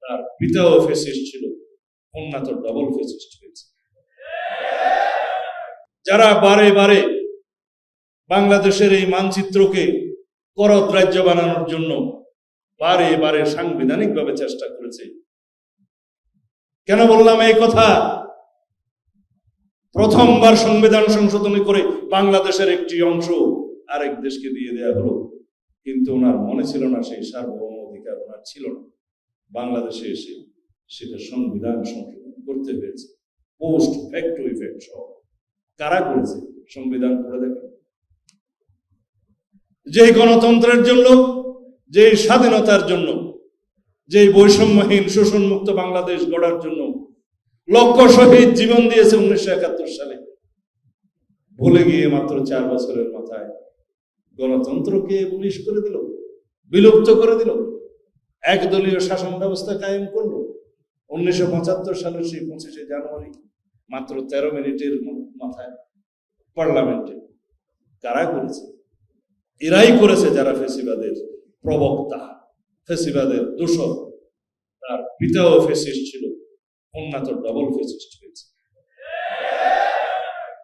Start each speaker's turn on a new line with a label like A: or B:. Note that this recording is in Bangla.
A: তার পিতাও ফ্যাসিস্ট ছিল, কন্যা তো ডবল ফ্যাসিস্ট হয়েছে। যারা বারে বারে বাংলাদেশের এই মানচিত্রকে করদ রাজ্য বানানোর জন্য বারে বারে সাংবিধানিক ভাবে চেষ্টা করেছে। কেন বললাম এই কথা? প্রথমবার সংবিধান সংশোধনী করে বাংলাদেশের একটি অংশ আরেক দেশকে দিয়ে দেয়া হলো, কিন্তু ওনার মনে ছিল না, সেই সার্বভৌম অধিকার ওনার ছিল না। বাংলাদেশে এসে সেটা সংবিধান সংশোধন করতে হয়েছে, পোস্ট ফ্যাক্টো ইফেক্ট সহ। কারা করেছে? সংবিধান পড়ে দেখেন। যে গণতন্ত্রের জন্য, যে স্বাধীনতার জন্য, যে বৈষম্যহীন শোষণমুক্ত বাংলাদেশ গড়ার জন্য লক্ষ শহীদ জীবন দিয়েছে 1971 সালে, ভুলে গিয়ে মাত্র 4 বছরের মাথায় গণতন্ত্রকে পুলিশ করে দিল, বিলুপ্ত করে দিল, একদলীয় শাসন ব্যবস্থা কায়েম করলো। 1975 সালের সেই 25শে জানুয়ারি মাত্র 13 মিনিটের মাথায় পার্লামেন্টে। কারা করেছে? এরাই করেছে যারা ফ্যাসিবাদের প্রবক্তা, ফ্যাসিবাদের দূষক। তার পিতাও ফ্যাসিস্ট ছিল, কন্যা তো ডবল ফ্যাসিস্ট হয়েছে।